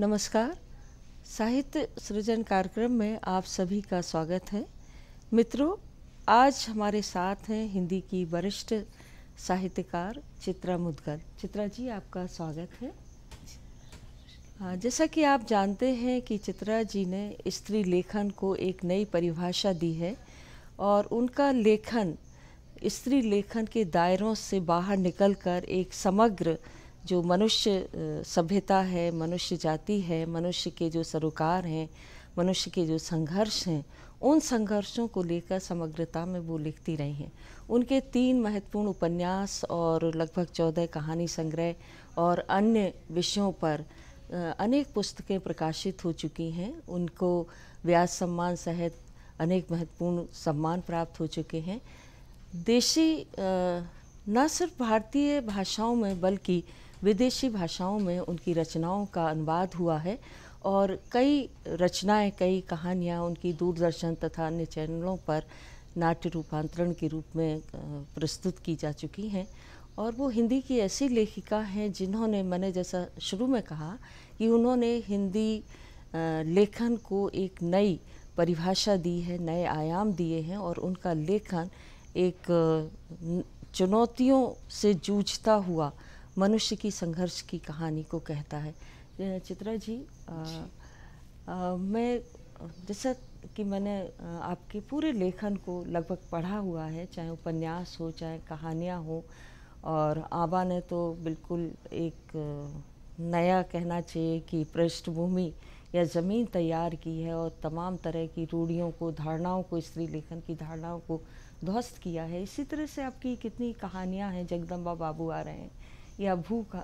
नमस्कार। साहित्य सृजन कार्यक्रम में आप सभी का स्वागत है। मित्रों, आज हमारे साथ हैं हिंदी की वरिष्ठ साहित्यकार चित्रा मुद्गल। चित्रा जी, आपका स्वागत है। जैसा कि आप जानते हैं कि चित्रा जी ने स्त्री लेखन को एक नई परिभाषा दी है और उनका लेखन स्त्री लेखन के दायरों से बाहर निकलकर एक समग्र जो मनुष्य सभ्यता है, मनुष्य जाति है, मनुष्य के जो सरोकार हैं, मनुष्य के जो संघर्ष हैं, उन संघर्षों को लेकर समग्रता में वो लिखती रही हैं। उनके 3 महत्वपूर्ण उपन्यास और लगभग 14 कहानी संग्रह और अन्य विषयों पर अनेक पुस्तकें प्रकाशित हो चुकी हैं। उनको व्यास सम्मान सहित अनेक महत्वपूर्ण सम्मान प्राप्त हो चुके हैं। देशी न सिर्फ भारतीय भाषाओं में बल्कि विदेशी भाषाओं में उनकी रचनाओं का अनुवाद हुआ है और कई रचनाएं, कई कहानियां उनकी दूरदर्शन तथा अन्य चैनलों पर नाट्य रूपांतरण के रूप में प्रस्तुत की जा चुकी हैं। और वो हिंदी की ऐसी लेखिका हैं जिन्होंने, मैंने जैसा शुरू में कहा कि उन्होंने हिंदी लेखन को एक नई परिभाषा दी है, नए आयाम दिए हैं और उनका लेखन एक चुनौतियों से जूझता हुआ मनुष्य की संघर्ष की कहानी को कहता है। चित्रा जी, मैं जैसा कि मैंने आपके पूरे लेखन को लगभग पढ़ा हुआ है, चाहे उपन्यास हो, चाहे कहानियाँ हो, और आबा ने तो बिल्कुल एक नया कहना चाहिए कि पृष्ठभूमि या ज़मीन तैयार की है और तमाम तरह की रूढ़ियों को, धारणाओं को, स्त्री लेखन की धारणाओं को ध्वस्त किया है। इसी तरह से आपकी कितनी कहानियाँ हैं, जगदम्बा बाबू आ रहे हैं या भू का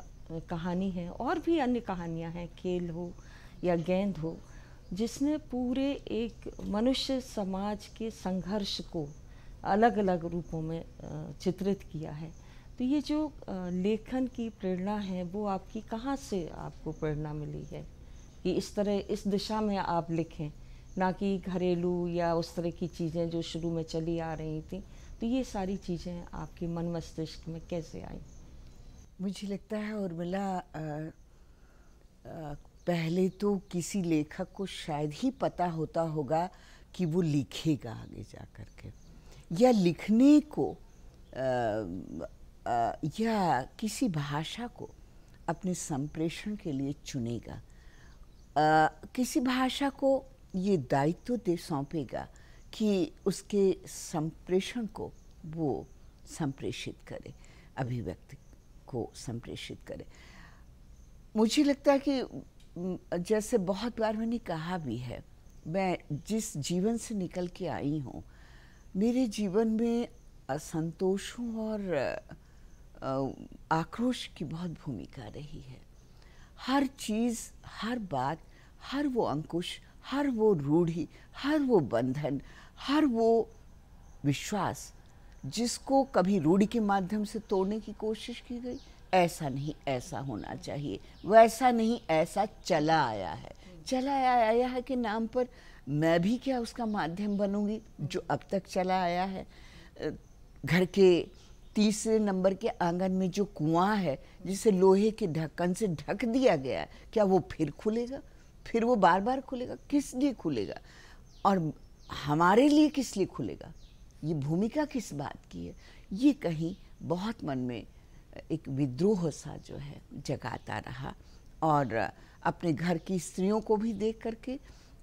कहानी है, और भी अन्य कहानियाँ हैं, खेल हो या गेंद हो, जिसने पूरे एक मनुष्य समाज के संघर्ष को अलग अलग रूपों में चित्रित किया है। तो ये जो लेखन की प्रेरणा है वो आपकी कहाँ से आपको प्रेरणा मिली है कि इस तरह, इस दिशा में आप लिखें, ना कि घरेलू या उस तरह की चीज़ें जो शुरू में चली आ रही थी? तो ये सारी चीज़ें आपके मन मस्तिष्क में कैसे आई? मुझे लगता है उर्मिला, पहले तो किसी लेखक को शायद ही पता होता होगा कि वो लिखेगा आगे जा कर के, या लिखने को या किसी भाषा को अपने संप्रेषण के लिए चुनेगा, किसी भाषा को ये दायित्व दे सौंपेगा कि उसके संप्रेषण को वो संप्रेषित करे, अभिव्यक्ति को संप्रेषित करे। मुझे लगता है कि जैसे बहुत बार मैंने कहा भी है, मैं जिस जीवन से निकल के आई हूँ, मेरे जीवन में असंतोषों और आक्रोश की बहुत भूमिका रही है। हर चीज़, हर बात, हर वो अंकुश, हर वो रूढ़ी, हर वो बंधन, हर वो विश्वास जिसको कभी रूढ़ी के माध्यम से तोड़ने की कोशिश की गई, ऐसा नहीं, ऐसा होना चाहिए, वैसा नहीं, ऐसा चला आया है, चला आया है के नाम पर मैं भी क्या उसका माध्यम बनूंगी जो अब तक चला आया है। घर के तीसरे नंबर के आंगन में जो कुआं है जिसे लोहे के ढक्कन से ढक दिया गया है, क्या वो फिर खुलेगा? फिर वो बार बार खुलेगा? किस लिए खुलेगा और हमारे लिए किस लिए खुलेगा? ये भूमिका किस बात की है? ये कहीं बहुत मन में एक विद्रोह सा जो है जगाता रहा और अपने घर की स्त्रियों को भी देख करके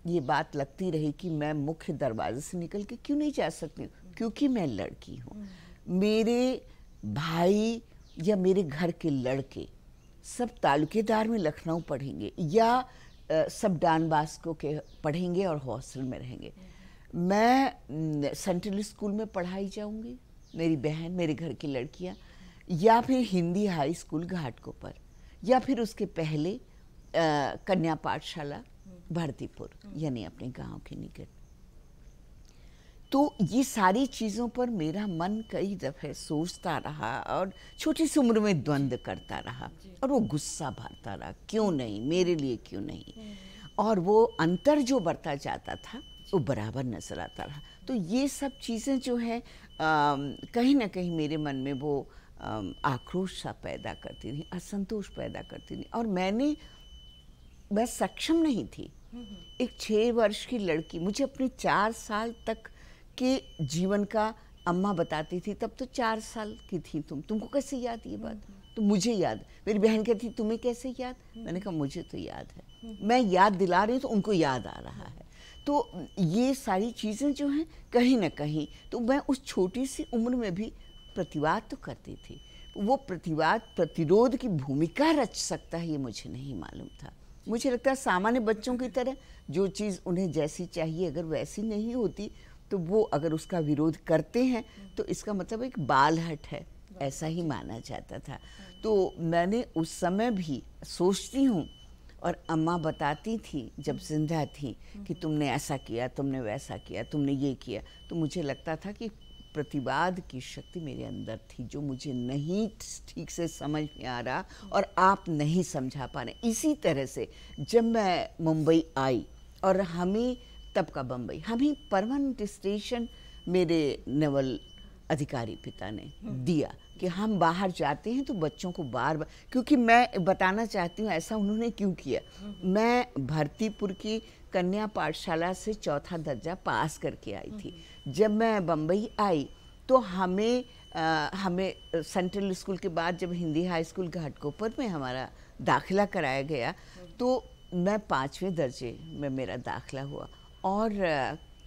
ये बात लगती रही कि मैं मुख्य दरवाजे से निकल के क्यों नहीं जा सकती, क्योंकि मैं लड़की हूँ। मेरे भाई या मेरे घर के लड़के सब तालुकेदार में लखनऊ पढ़ेंगे या सब डॉन बॉस्को के पढ़ेंगे और हॉस्टल में रहेंगे। मैं सेंट्रल स्कूल में पढ़ाई जाऊंगी, मेरी बहन, मेरे घर की लड़कियां, या फिर हिंदी हाई स्कूल घाटकोपर, या फिर उसके पहले कन्या पाठशाला भरतीपुर, यानी अपने गांव के निकट। तो ये सारी चीज़ों पर मेरा मन कई दफ़े सोचता रहा और छोटी सी उम्र में द्वंद्व करता रहा और वो गुस्सा भरता रहा, क्यों नहीं, मेरे लिए क्यों नहीं, और वो अंतर जो बढ़ता जाता था वो बराबर नजर आता रहा। तो ये सब चीज़ें जो हैं कहीं ना कहीं मेरे मन में वो आक्रोश सा पैदा करती रही, असंतोष पैदा करती रही, और मैंने मैं सक्षम नहीं थी। एक 6 वर्ष की लड़की, मुझे अपने 4 साल तक के जीवन का अम्मा बताती थी, तब तो 4 साल की थी तुमको कैसे याद ये बात? तो मुझे याद। मेरी बहन कहती तुम्हें कैसे याद? मैंने कहा मुझे तो याद है, मैं याद दिला रही हूँ तो उनको याद आ रहा है। तो ये सारी चीज़ें जो हैं कहीं ना कहीं, तो मैं उस छोटी सी उम्र में भी प्रतिवाद तो करती थी। वो प्रतिवाद प्रतिरोध की भूमिका रच सकता है ये मुझे नहीं मालूम था। मुझे लगता है सामान्य बच्चों की तरह जो चीज़ उन्हें जैसी चाहिए अगर वैसी नहीं होती तो वो अगर उसका विरोध करते हैं तो इसका मतलब एक बालहट है, ऐसा ही माना जाता था। तो मैंने उस समय भी सोचती हूँ, और अम्मा बताती थी जब जिंदा थी कि तुमने ऐसा किया, तुमने वैसा किया, तुमने ये किया, तो मुझे लगता था कि प्रतिवाद की शक्ति मेरे अंदर थी जो मुझे नहीं ठीक से समझ में आ रहा और आप नहीं समझा पा रहे। इसी तरह से जब मैं मुंबई आई और हमें तब का बम्बई, हमें परमानेंट स्टेशन मेरे नेवल अधिकारी पिता ने दिया कि हम बाहर जाते हैं तो बच्चों को बार बार, क्योंकि मैं बताना चाहती हूँ ऐसा उन्होंने क्यों किया। मैं भरतीपुर की कन्या पाठशाला से 4था दर्जा पास करके आई थी। जब मैं बम्बई आई तो हमें सेंट्रल स्कूल के बाद जब हिंदी हाई स्कूल घाटकोपर में हमारा दाखिला कराया गया तो मैं 5वें दर्जे में मेरा दाखिला हुआ और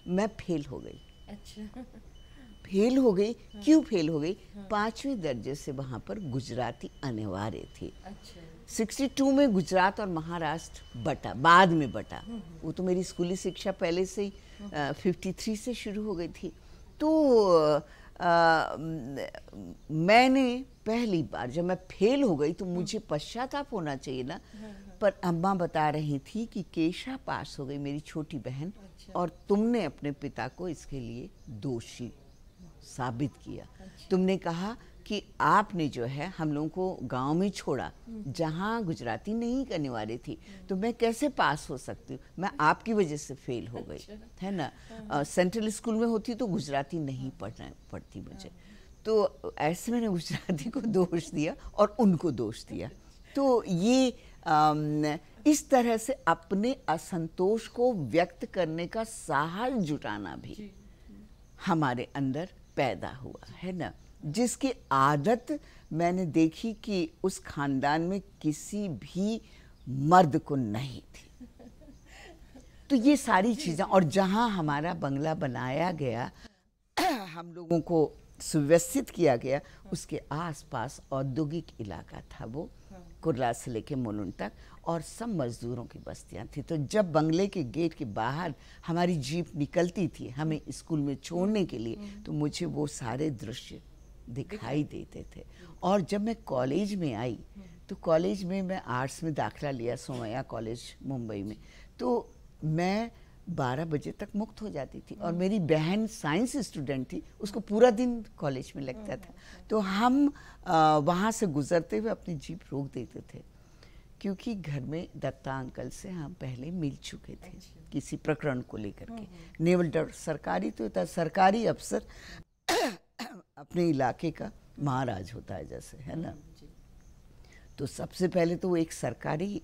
मैं फेल हो गई। अच्छा। फेल हो गई, क्यों फेल हो गई? 5वें दर्जे से वहाँ पर गुजराती अनिवार्य थी। अच्छा। 62 में गुजरात और महाराष्ट्र बटा, बाद में बटा। वो तो मेरी स्कूली शिक्षा पहले से ही 53 से शुरू हो गई थी। तो मैंने पहली बार जब मैं फेल हो गई तो मुझे पश्चाताप होना चाहिए ना, पर अम्मा बता रही थी कि केशा पास हो गई, मेरी छोटी बहन, और तुमने अपने पिता को इसके लिए दोषी साबित किया। तुमने कहा कि आपने जो है हम लोगों को गांव में छोड़ा जहां गुजराती नहीं अनिवार्य थी, तो मैं कैसे पास हो सकती हूँ? मैं आपकी वजह से फेल हो गई, है ना। सेंट्रल स्कूल में होती तो गुजराती नहीं पढ़ना पड़ती मुझे। तो ऐसे मैंने गुजराती को दोष दिया और उनको दोष दिया। तो ये इस तरह से अपने असंतोष को व्यक्त करने का साहस जुटाना भी हमारे अंदर पैदा हुआ, है ना, जिसकी आदत मैंने देखी कि उस खानदान में किसी भी मर्द को नहीं थी। तो ये सारी चीज़ें, और जहाँ हमारा बंगला बनाया गया, हम लोगों को सुव्यवस्थित किया गया, उसके आसपास औद्योगिक इलाका था, वो कुर्ला से लेके मुलुंड तक, और सब मजदूरों की बस्तियां थी। तो जब बंगले के गेट के बाहर हमारी जीप निकलती थी हमें स्कूल में छोड़ने के लिए, तो मुझे वो सारे दृश्य दिखाई देते थे। और जब मैं कॉलेज में आई तो कॉलेज में मैं आर्ट्स में दाखिला लिया, सोमैया कॉलेज मुंबई में, तो मैं 12 बजे तक मुक्त हो जाती थी, और मेरी बहन साइंस स्टूडेंट थी, उसको पूरा दिन कॉलेज में लगता था। तो हम वहाँ से गुजरते हुए अपनी जीप रोक देते थे, क्योंकि घर में दत्ता अंकल से हम पहले मिल चुके थे किसी प्रकरण को लेकर के। नेवल सरकारी तो था, सरकारी अफसर अपने इलाके का महाराज होता है जैसे, है ना। तो सबसे पहले तो वो एक सरकारी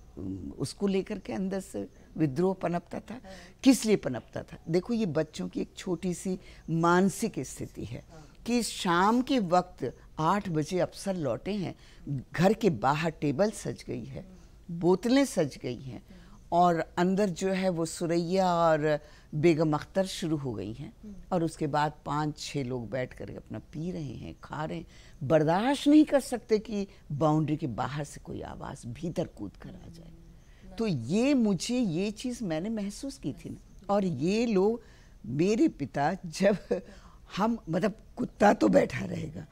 उसको लेकर के अंदर से विद्रोह पनपता था। किस लिए पनपता था? देखो, ये बच्चों की एक छोटी सी मानसिक स्थिति है कि शाम के वक्त 8 बजे अफसर लौटे हैं, घर के बाहर टेबल सज गई है, बोतलें सज गई हैं, और अंदर जो है वो सुरैया और बेगम अख्तर शुरू हो गई हैं, और उसके बाद 5-6 लोग बैठ कर अपना पी रहे हैं, खा रहे हैं। बर्दाश्त नहीं कर सकते कि बाउंड्री के बाहर से कोई आवाज़ भीतर कूद कर आ जाए। तो ये चीज़ मैंने महसूस की थी ना। और ये लोग, मेरे पिता, जब हम, मतलब कुत्ता तो बैठा रहेगा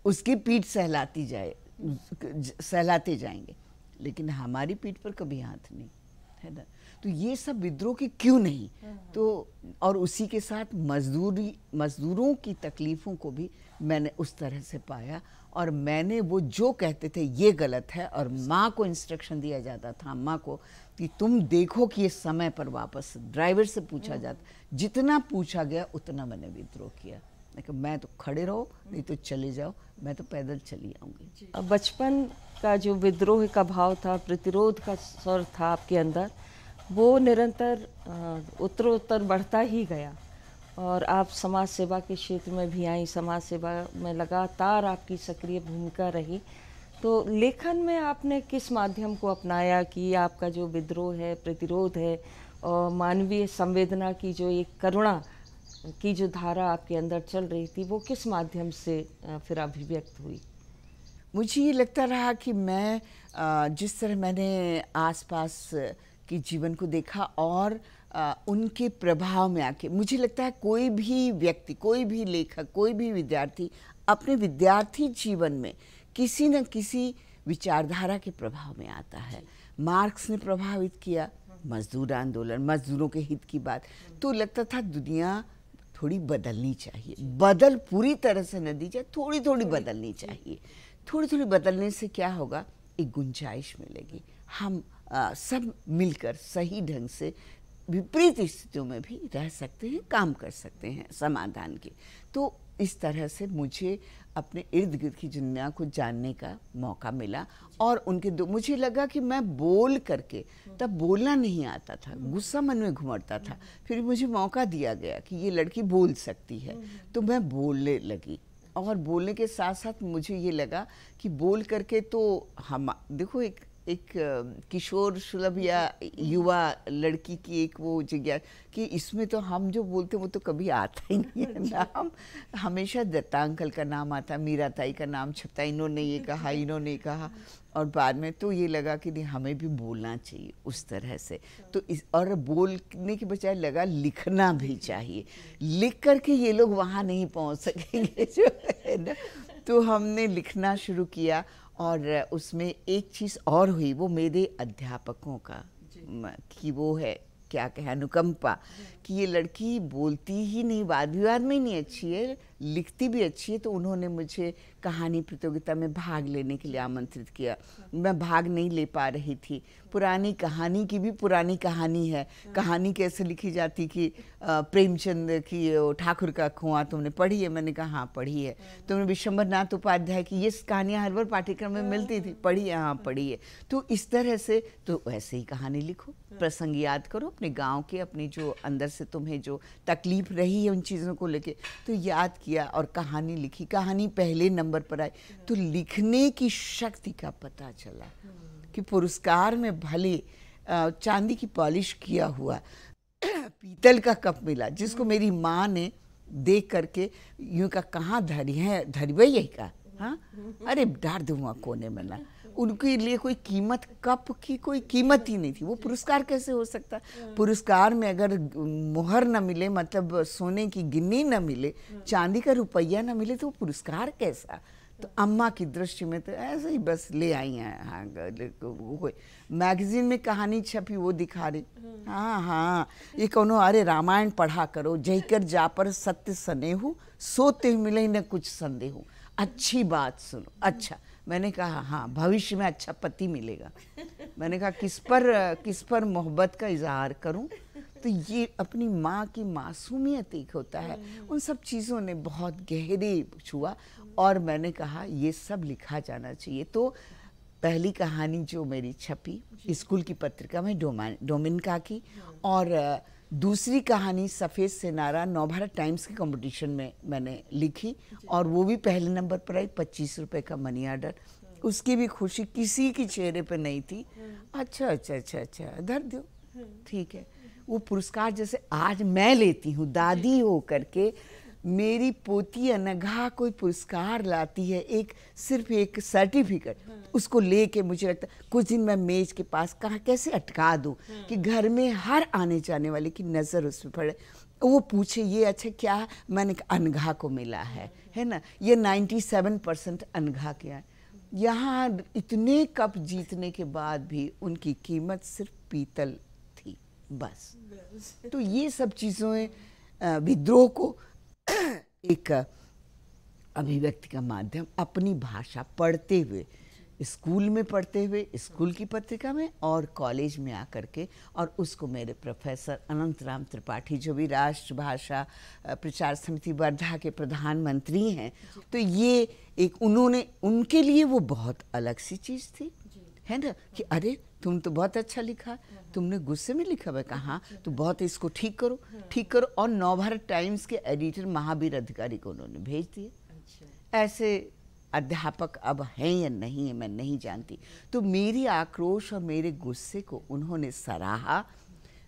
उसकी पीठ सहलाते जाएंगे, लेकिन हमारी पीठ पर कभी हाथ नहीं, है ना। तो ये सब विद्रोह की क्यों नहीं? तो और उसी के साथ मजदूरों की तकलीफ़ों को भी मैंने उस तरह से पाया, और मैंने वो जो कहते थे ये गलत है, और माँ को इंस्ट्रक्शन दिया जाता था, अम्मा को, कि तुम देखो कि ये समय पर वापस, ड्राइवर से पूछा जाता, जितना पूछा गया उतना मैंने विद्रोह किया। लेकिन मैं तो खड़े रहो, नहीं तो चले जाओ, मैं तो पैदल चली आऊँगी। बचपन आपका जो विद्रोह का भाव था, प्रतिरोध का स्वर था आपके अंदर, वो निरंतर उत्तरोत्तर बढ़ता ही गया और आप समाज सेवा के क्षेत्र में भी आई, समाज सेवा में लगातार आपकी सक्रिय भूमिका रही। तो लेखन में आपने किस माध्यम को अपनाया कि आपका जो विद्रोह है, प्रतिरोध है और मानवीय संवेदना की जो एक करुणा की जो धारा आपके अंदर चल रही थी, वो किस माध्यम से फिर अभिव्यक्त हुई? मुझे ये लगता रहा कि मैं जिस तरह मैंने आसपास के जीवन को देखा और उनके प्रभाव में आके, मुझे लगता है कोई भी व्यक्ति, कोई भी लेखक, कोई भी विद्यार्थी अपने विद्यार्थी जीवन में किसी न किसी विचारधारा के प्रभाव में आता है। मार्क्स ने प्रभावित किया, मजदूर आंदोलन, मजदूरों के हित की बात, तो लगता था दुनिया थोड़ी बदलनी चाहिए, बदल पूरी तरह से न दी जाए, थोड़ी थोड़ी बदलनी चाहिए। थोड़ी थोड़ी बदलने से क्या होगा, एक गुंजाइश मिलेगी, हम सब मिलकर सही ढंग से विपरीत स्थितियों में भी रह सकते हैं, काम कर सकते हैं समाधान के। तो इस तरह से मुझे अपने इर्द गिर्द की दुनिया को जानने का मौका मिला और उनके मुझे लगा कि मैं बोल करके, तब बोलना नहीं आता था, गुस्सा मन में घुमड़ता था, फिर मुझे मौका दिया गया कि ये लड़की बोल सकती है, तो मैं बोलने लगी। और बोलने के साथ साथ मुझे ये लगा कि बोल करके तो हम देखो एक किशोर सुलभ या युवा लड़की की एक वो जिज्ञासा कि इसमें तो हम जो बोलते हैं वो तो कभी आता ही नहीं है नाम, हमेशा दत्ता अंकल का नाम आता, मीरा ताई का नाम छपता, इन्होंने ये कहा, इन्होंने कहा, और बाद में तो ये लगा कि नहीं हमें भी बोलना चाहिए उस तरह से। तो इस और बोलने के बजाय लगा लिखना भी चाहिए, लिख करके ये लोग वहाँ नहीं पहुँच सकेंगे जो है ना। तो हमने लिखना शुरू किया और उसमें एक चीज़ और हुई, वो मेरे अध्यापकों का कि वो है क्या कहे अनुकंपा कि ये लड़की बोलती ही नहीं, वाद विवाद में ही नहीं अच्छी है, लिखती भी अच्छी है। तो उन्होंने मुझे कहानी प्रतियोगिता में भाग लेने के लिए आमंत्रित किया। मैं भाग नहीं ले पा रही थी। पुरानी कहानी की भी पुरानी कहानी है, कहानी कैसे लिखी जाती कि प्रेमचंद की ठाकुर का कुआं तुमने पढ़ी है? मैंने कहा हाँ पढ़ी है। तुमने विशंबर नाथ उपाध्याय की ये कहानियाँ हर बार पाठ्यक्रम में मिलती थी, पढ़ी है? हाँ पढ़ी है। तो इस तरह से तो वैसे ही कहानी लिखो, प्रसंग याद करो अपने गाँव के, अपनी जो अंदर से तुम्हें जो तकलीफ रही है उन चीज़ों को लेके, तो याद किया और कहानी लिखी। कहानी पहले नंबर पर आई तो लिखने की शक्ति का पता चला कि पुरस्कार में भले चांदी की पॉलिश किया हुआ पीतल का कप मिला, जिसको मेरी माँ ने देख करके यूं का कहाँ धरी है, धरी वही यही का, हाँ अरे डार दूंगा कोने में ना, उनके लिए कोई कीमत, कप की कोई कीमत ही नहीं थी। वो पुरस्कार कैसे हो सकता? पुरस्कार में अगर मुहर न मिले, मतलब सोने की गिन्नी न मिले, चांदी का रुपया न मिले, तो वो पुरस्कार कैसा? तो अम्मा की दृष्टि में तो ऐसे ही बस ले आई हैं। हाँ मैगजीन में कहानी छपी वो दिखा रही, हाँ हाँ ये कौनो, अरे रामायण पढ़ा करो, जयकर जा पर सत्य सनेहू, सोते मिले न कुछ संदेहू, अच्छी बात सुनो। अच्छा, मैंने कहा हाँ भविष्य में अच्छा पति मिलेगा। मैंने कहा किस पर मोहब्बत का इजहार करूं? तो ये अपनी माँ की मासूमियत एक होता है, उन सब चीज़ों ने बहुत गहरे छुआ और मैंने कहा ये सब लिखा जाना चाहिए। तो पहली कहानी जो मेरी छपी स्कूल की पत्रिका में डोमिनिका की, और दूसरी कहानी सफ़ेद सिनारा नवभारत टाइम्स के कंपटीशन में मैंने लिखी और वो भी पहले नंबर पर आई, 25 रुपए का मनी ऑर्डर। उसकी भी खुशी किसी के चेहरे पे नहीं थी। अच्छा अच्छा अच्छा अच्छा धर दो, ठीक है। वो पुरस्कार जैसे आज मैं लेती हूँ दादी हो करके, मेरी पोती अनघा कोई पुरस्कार लाती है, एक सिर्फ एक सर्टिफिकेट, उसको लेके मुझे लगता है कुछ दिन मैं मेज के पास कहाँ कैसे अटका दूँ कि घर में हर आने जाने वाले की नज़र उस पर पड़े, वो पूछे ये अच्छा क्या, मैंने कहा अनघा को मिला है ना, ये 97% अनघा के आए। यहाँ इतने कप जीतने के बाद भी उनकी कीमत सिर्फ पीतल थी बस। तो ये सब चीज़ों विद्रोह को एक अभिव्यक्ति का माध्यम अपनी भाषा पढ़ते हुए स्कूल में पढ़ते हुए स्कूल की पत्रिका में और कॉलेज में आकर के, और उसको मेरे प्रोफेसर अनंतराम त्रिपाठी जो भी राष्ट्रभाषा प्रचार समिति वर्धा के प्रधानमंत्री हैं, तो ये एक उन्होंने, उनके लिए वो बहुत अलग सी चीज़ थी, है ना, कि अरे तुम तो बहुत अच्छा लिखा, तुमने गुस्से में लिखा है, कहाँ तो बहुत इसको ठीक करो ठीक करो। और नवभारत टाइम्स के एडिटर महावीर अधिकारी को उन्होंने भेज दिया। ऐसे अध्यापक अब हैं या नहीं है मैं नहीं जानती। तो मेरी आक्रोश और मेरे गुस्से को उन्होंने सराहा।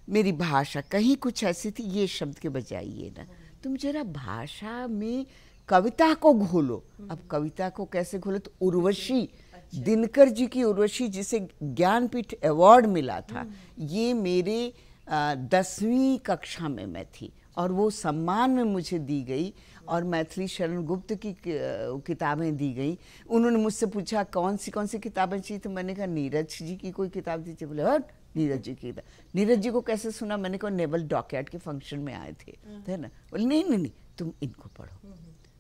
मेरी भाषा कहीं कुछ ऐसी थी, ये शब्द के बजाय ये ना, तुम जरा भाषा में कविता को घोलो। अब कविता को कैसे घोलो, तो उर्वशी, दिनकर जी की उर्वशी जिसे ज्ञानपीठ अवार्ड मिला था, ये मेरे 10वीं कक्षा में मैं थी और वो सम्मान में मुझे दी गई। और मैथिली शरण गुप्त की किताबें दी गई। उन्होंने मुझसे पूछा कौन सी किताबें चाहिए, तो मैंने कहा नीरज जी की कोई किताब दीजिए। बोले हट, नीरज जी की किताब। नीरज जी को कैसे सुना, मैंने कहा नेवल डॉकयार्ड के फंक्शन में आए थे, है ना। बोले नहीं तुम इनको पढ़ो।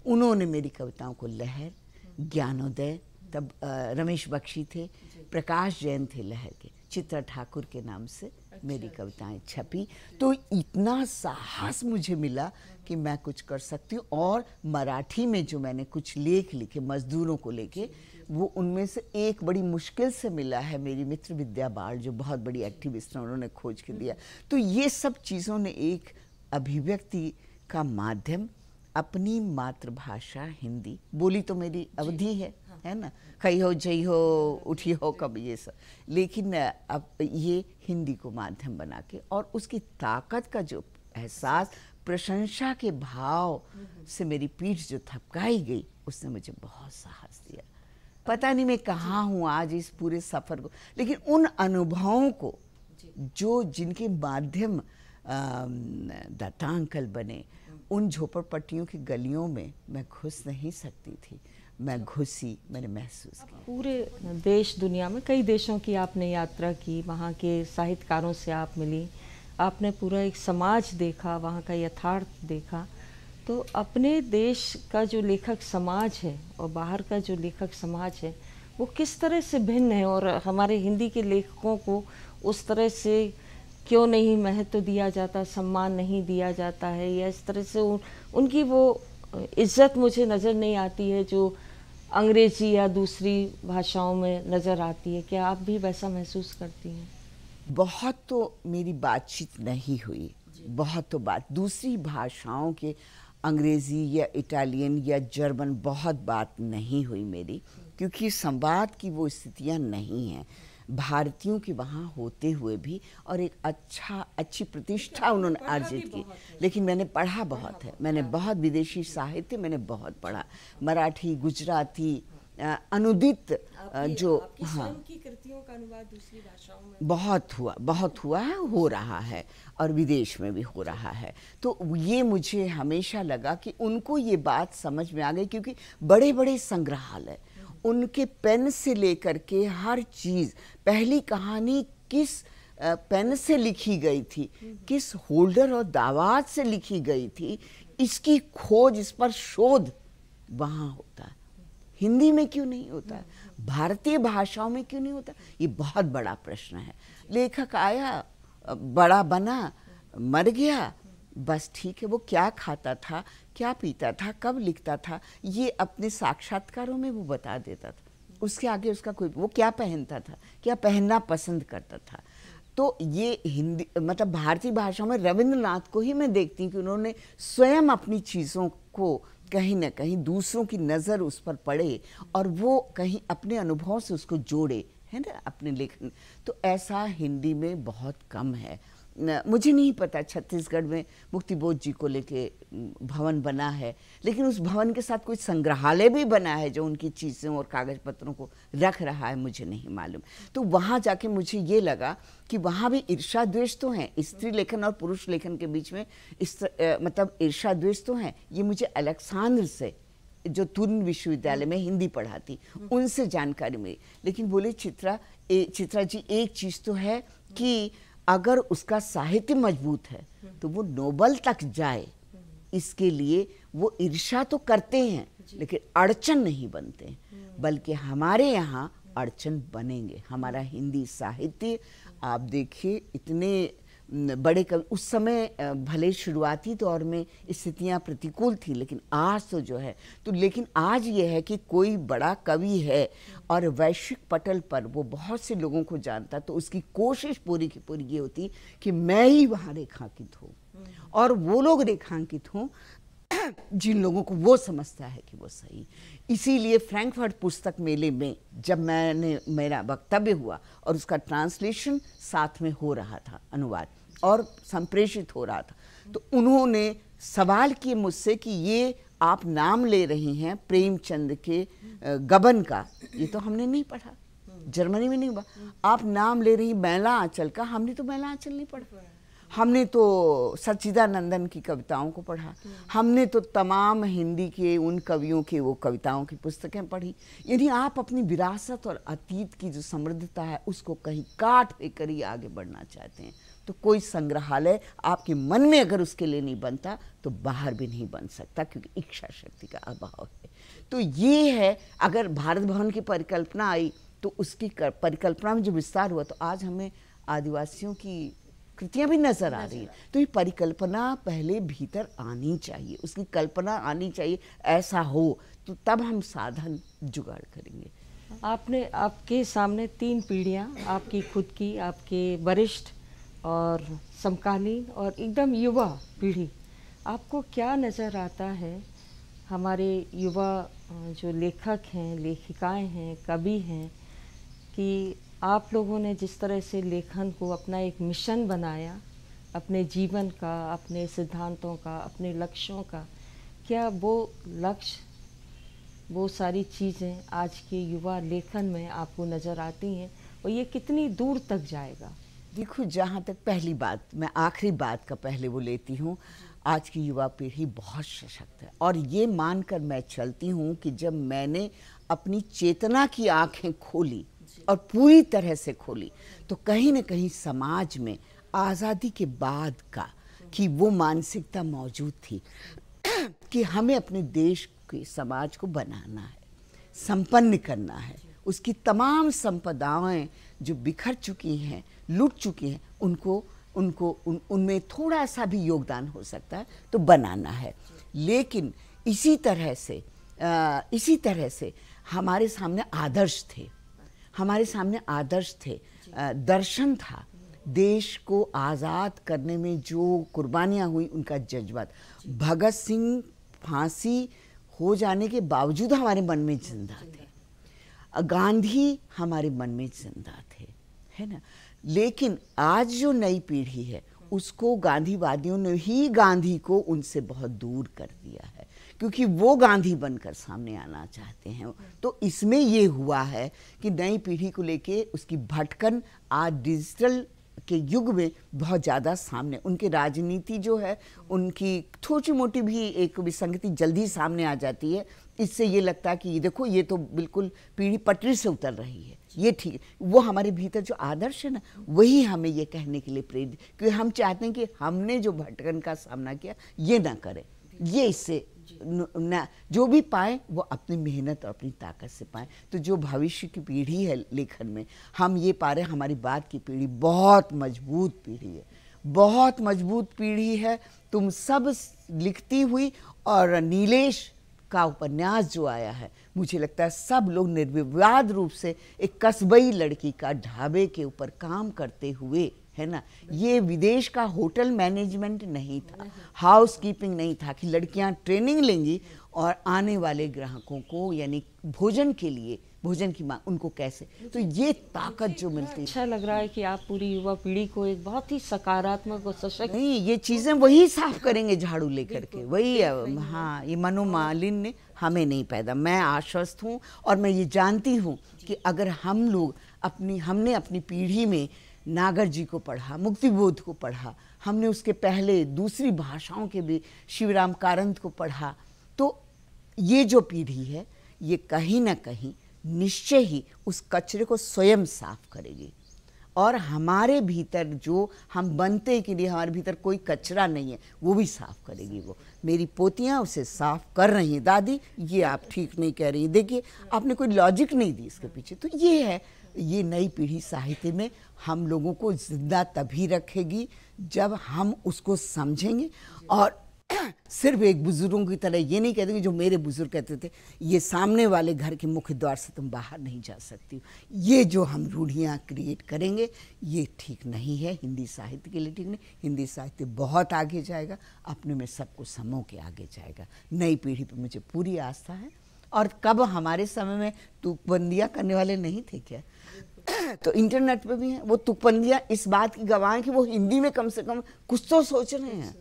उन्होंने मेरी कविताओं को लहर, ज्ञानोदय, तब रमेश बख्शी थे, प्रकाश जैन थे लहर के, चित्रा ठाकुर के नाम से मेरी कविताएं छपी। तो इतना साहस मुझे मिला कि मैं कुछ कर सकती हूँ। और मराठी में जो मैंने कुछ लेख लिखे मजदूरों को लेके, वो उनमें से एक बड़ी मुश्किल से मिला है मेरी मित्र विद्या बाळ, जो बहुत बड़ी एक्टिविस्ट हैं, उन्होंने खोज के दिया। तो ये सब चीज़ों ने एक अभिव्यक्ति का माध्यम, अपनी मातृभाषा हिंदी, बोली तो मेरी अवधि है ना, खई हो जई हो उठी हो कब, ये सब, लेकिन अब ये हिंदी को माध्यम बना के, और उसकी ताकत का जो एहसास, प्रशंसा के भाव से मेरी पीठ जो थपकाई गई, उसने मुझे बहुत साहस दिया। पता नहीं मैं कहाँ हूँ आज इस पूरे सफ़र को, लेकिन उन अनुभवों को जो जिनके माध्यम दत्ता अंकल बने, उन झोपड़पट्टियों की गलियों में मैं घुस नहीं सकती थी, मैं घुसी, मैंने महसूस किया। पूरे देश दुनिया में कई देशों की आपने यात्रा की, वहाँ के साहित्यकारों से आप मिली, आपने पूरा एक समाज देखा, वहाँ का यथार्थ देखा। तो अपने देश का जो लेखक समाज है और बाहर का जो लेखक समाज है, वो किस तरह से भिन्न है, और हमारे हिंदी के लेखकों को उस तरह से क्यों नहीं महत्व दिया जाता, सम्मान नहीं दिया जाता है, या इस तरह से उनकी वो इज्जत मुझे नज़र नहीं आती है जो अंग्रेजी या दूसरी भाषाओं में नज़र आती है। क्या आप भी वैसा महसूस करती हैं? बहुत तो मेरी बातचीत नहीं हुई, बहुत तो बात दूसरी भाषाओं के, अंग्रेज़ी या इटालियन या जर्मन, बहुत बात नहीं हुई मेरी, क्योंकि संवाद की वो स्थितियाँ नहीं हैं भारतीयों के वहाँ होते हुए भी। और एक अच्छी प्रतिष्ठा उन्होंने अर्जित की। लेकिन मैंने पढ़ा बहुत है, मैंने बहुत विदेशी साहित्य मैंने बहुत पढ़ा, मराठी, गुजराती, अनुदित, जो हाँ की कृतियों का अनुवाद दूसरी भाषाओं में बहुत हुआ है, हो रहा है, और विदेश में भी हो रहा है। तो ये मुझे हमेशा लगा कि उनको ये बात समझ में आ गई, क्योंकि बड़े बड़े संग्रहालय, उनके पेन से लेकर के हर चीज़, पहली कहानी किस पेन से लिखी गई थी, किस होल्डर और दावात से लिखी गई थी, इसकी खोज, इस पर शोध वहाँ होता है। हिंदी में क्यों नहीं होता है, भारतीय भाषाओं में क्यों नहीं होता, ये बहुत बड़ा प्रश्न है। लेखक आया, बड़ा बना, मर गया, बस ठीक है। वो क्या खाता था, क्या पीता था, कब लिखता था, ये अपने साक्षात्कारों में वो बता देता था। उसके आगे उसका कोई, वो क्या पहनता था, क्या पहनना पसंद करता था। तो ये हिंदी, मतलब भारतीय भाषाओं में रविंद्रनाथ को ही मैं देखती हूँ कि उन्होंने स्वयं अपनी चीज़ों को कहीं ना कहीं दूसरों की नज़र उस पर पड़े, और वो कहीं अपने अनुभवों से उसको जोड़े, है ना, अपने लेखन। तो ऐसा हिंदी में बहुत कम है। मुझे नहीं पता, छत्तीसगढ़ में मुक्तिबोध जी को लेके भवन बना है, लेकिन उस भवन के साथ कोई संग्रहालय भी बना है जो उनकी चीज़ों और कागज पत्रों को रख रहा है, मुझे नहीं मालूम। तो वहाँ जाके मुझे ये लगा कि वहाँ भी ईर्ष्या द्वेष तो हैं, स्त्री लेखन और पुरुष लेखन के बीच में मतलब ईर्ष्या द्वेष तो हैं। ये मुझे अलेक्सांद्र से, जो तुरीन विश्वविद्यालय में हिंदी पढ़ाती, उनसे जानकारी मिली। लेकिन बोले चित्रा जी, एक चीज़ तो है कि अगर उसका साहित्य मजबूत है तो वो नोबल तक जाए, इसके लिए वो ईर्ष्या तो करते हैं लेकिन अड़चन नहीं बनते हैं। बल्कि हमारे यहाँ अड़चन बनेंगे। हमारा हिंदी साहित्य आप देखिए, इतने बड़े कवि उस समय भले शुरुआती दौर में स्थितियां प्रतिकूल थी, लेकिन आज तो जो है तो लेकिन आज ये है कि कोई बड़ा कवि है और वैश्विक पटल पर वो बहुत से लोगों को जानता, तो उसकी कोशिश पूरी की पूरी ये होती कि मैं ही वहाँ रेखांकित हूँ और वो लोग रेखांकित हों जिन लोगों को वो समझता है कि वो सही। इसीलिए फ्रैंकफर्ट पुस्तक मेले में जब मेरा वक्तव्य हुआ और उसका ट्रांसलेशन साथ में हो रहा था, अनुवाद और संप्रेषित हो रहा था, तो उन्होंने सवाल किए मुझसे कि ये आप नाम ले रही हैं प्रेमचंद के गबन का, ये तो हमने नहीं पढ़ा, जर्मनी में नहीं हुआ। आप नाम ले रही मैला आंचल का, हमने तो मैला आंचल नहीं पढ़ा। हमने तो सच्चिदानंदन की कविताओं को पढ़ा, हमने तो तमाम हिंदी के उन कवियों के वो कविताओं की पुस्तकें पढ़ी। यानी आप अपनी विरासत और अतीत की जो समृद्धता है उसको कहीं काट फेंक कर ही आगे बढ़ना चाहते हैं, तो कोई संग्रहालय आपके मन में अगर उसके लिए नहीं बनता तो बाहर भी नहीं बन सकता, क्योंकि इच्छा शक्ति का अभाव है। तो ये है, अगर भारत भवन की परिकल्पना आई तो उसकी परिकल्पना में जो विस्तार हुआ, तो आज हमें आदिवासियों की कृतियां भी नजर आ रही हैं। तो ये परिकल्पना पहले भीतर आनी चाहिए, उसकी कल्पना आनी चाहिए, ऐसा हो तो तब हम साधन जुगाड़ करेंगे। आपने, आपके सामने 3 पीढ़ियाँ, आपकी खुद की, आपके वरिष्ठ और समकालीन और एकदम युवा पीढ़ी, आपको क्या नज़र आता है हमारे युवा जो लेखक हैं, लेखिकाएं हैं, कवि हैं, कि आप लोगों ने जिस तरह से लेखन को अपना एक मिशन बनाया, अपने जीवन का, अपने सिद्धांतों का, अपने लक्ष्यों का, क्या वो लक्ष्य, वो सारी चीज़ें आज के युवा लेखन में आपको नज़र आती हैं, और ये कितनी दूर तक जाएगा? देखो, जहाँ तक पहली बात, मैं आखिरी बात का पहले वो लेती हूँ, आज की युवा पीढ़ी बहुत सशक्त है, और ये मानकर मैं चलती हूँ कि जब मैंने अपनी चेतना की आँखें खोली और पूरी तरह से खोली, तो कहीं न कहीं समाज में आज़ादी के बाद का कि वो मानसिकता मौजूद थी कि हमें अपने देश के समाज को बनाना है, संपन्न करना है, उसकी तमाम संपदाएं जो बिखर चुकी हैं, लुट चुकी हैं, उनमें थोड़ा सा भी योगदान हो सकता है तो बनाना है। लेकिन इसी तरह से हमारे सामने आदर्श थे, दर्शन था, देश को आज़ाद करने में जो कुर्बानियाँ हुई उनका जज्बात। भगत सिंह फांसी हो जाने के बावजूद हमारे मन में जिंदा थे, गांधी हमारे मन में जिंदा थे, है ना। लेकिन आज जो नई पीढ़ी है उसको गांधीवादियों ने ही गांधी को उनसे बहुत दूर कर दिया है, क्योंकि वो गांधी बनकर सामने आना चाहते हैं। तो इसमें ये हुआ है कि नई पीढ़ी को लेके उसकी भटकन आज डिजिटल के युग में बहुत ज़्यादा सामने, उनकी राजनीति जो है, उनकी छोटी मोटी भी एक विसंगति जल्दी सामने आ जाती है। इससे ये लगता है कि ये देखो, ये तो बिल्कुल पीढ़ी पटरी से उतर रही है, ये ठीक है। वो हमारे भीतर जो आदर्श है ना, वही हमें ये कहने के लिए प्रेरित, क्योंकि हम चाहते हैं कि हमने जो भटकन का सामना किया ये ना करें, ये इससे ना, जो भी पाए वो अपनी मेहनत और अपनी ताकत से पाए। तो जो भविष्य की पीढ़ी है लेखन में, हम ये पा रहे हैं, हमारी बात की पीढ़ी बहुत मजबूत पीढ़ी है, बहुत मजबूत पीढ़ी है। तुम सब लिखती हुई, और नीलेश का उपन्यास जो आया है, मुझे लगता है सब लोग निर्विवाद रूप से एक कस्बई लड़की का ढाबे के ऊपर काम करते हुए, है ना, ये विदेश का होटल मैनेजमेंट नहीं था, हाउस कीपिंग नहीं था कि लड़कियां ट्रेनिंग लेंगी और आने वाले ग्राहकों को, यानी भोजन के लिए, भोजन की मांग, उनको कैसे, तो ये ताकत जो मिलती है। अच्छा लग रहा है कि आप पूरी युवा पीढ़ी को एक बहुत ही सकारात्मक और सशक्त, नहीं, ये चीज़ें वही साफ करेंगे झाड़ू लेकर के, वही। हाँ, ये मनोमालिन्य हमें नहीं पैदा। मैं आश्वस्त हूँ और मैं ये जानती हूँ कि अगर हम लोग हमने अपनी पीढ़ी में नागर जी को पढ़ा, मुक्तिबोध को पढ़ा, हमने उसके पहले दूसरी भाषाओं के भी शिवराम कारंत को पढ़ा, तो ये जो पीढ़ी है ये कहीं ना कहीं निश्चय ही उस कचरे को स्वयं साफ करेगी और हमारे भीतर जो हम बनते के लिए हमारे भीतर कोई कचरा नहीं है वो भी साफ करेगी। वो मेरी पोतियां उसे साफ कर रही हैं। दादी ये आप ठीक नहीं कह रही, देखिए आपने कोई लॉजिक नहीं दी इसके पीछे। तो ये है, ये नई पीढ़ी साहित्य में हम लोगों को जिंदा तभी रखेगी जब हम उसको समझेंगे और सिर्फ एक बुजुर्गों की तरह ये नहीं कहते कि जो मेरे बुजुर्ग कहते थे ये सामने वाले घर के मुख्य द्वार से तुम बाहर नहीं जा सकती। ये जो हम रूढ़ियाँ क्रिएट करेंगे ये ठीक नहीं है, हिंदी साहित्य के लिए ठीक नहीं। हिंदी साहित्य बहुत आगे जाएगा, अपने में सबको समो के आगे जाएगा। नई पीढ़ी पर मुझे पूरी आस्था है। और कब हमारे समय में तुकबंदियाँ करने वाले नहीं थे क्या? तो इंटरनेट पे भी हैं वो तुकबंदियाँ, इस बात की गवाह हैं कि वो हिंदी में कम से कम कुछ तो सोच रहे हैं,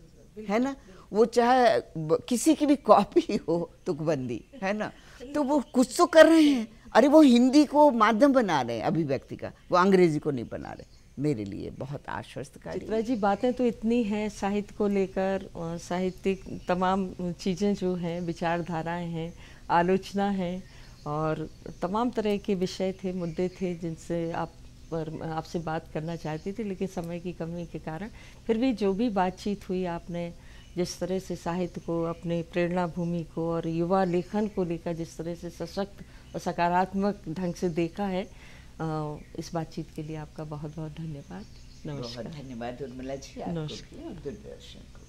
है ना। वो चाहे किसी की भी कॉपी हो तुकबंदी, है ना, तो वो कुछ तो कर रहे हैं। अरे वो हिंदी को माध्यम बना रहे हैं अभिव्यक्ति का, वो अंग्रेजी को नहीं बना रहे। मेरे लिए बहुत आश्वस्तकारी। चित्रा जी, बातें तो इतनी हैं साहित्य को लेकर, साहित्यिक तमाम चीज़ें जो हैं, विचारधाराएं हैं, आलोचना है और तमाम तरह के विषय थे, मुद्दे थे जिनसे आपसे बात करना चाहती थी, लेकिन समय की कमी के कारण फिर भी जो भी बातचीत हुई, आपने जिस तरह से साहित्य को, अपने प्रेरणा भूमि को और युवा लेखन को लेकर जिस तरह से सशक्त और सकारात्मक ढंग से देखा है, इस बातचीत के लिए आपका बहुत बहुत धन्यवाद। नमस्कार। बहुत धन्यवाद उर्मिला जी, नमस्कार। दूरदर्शन को।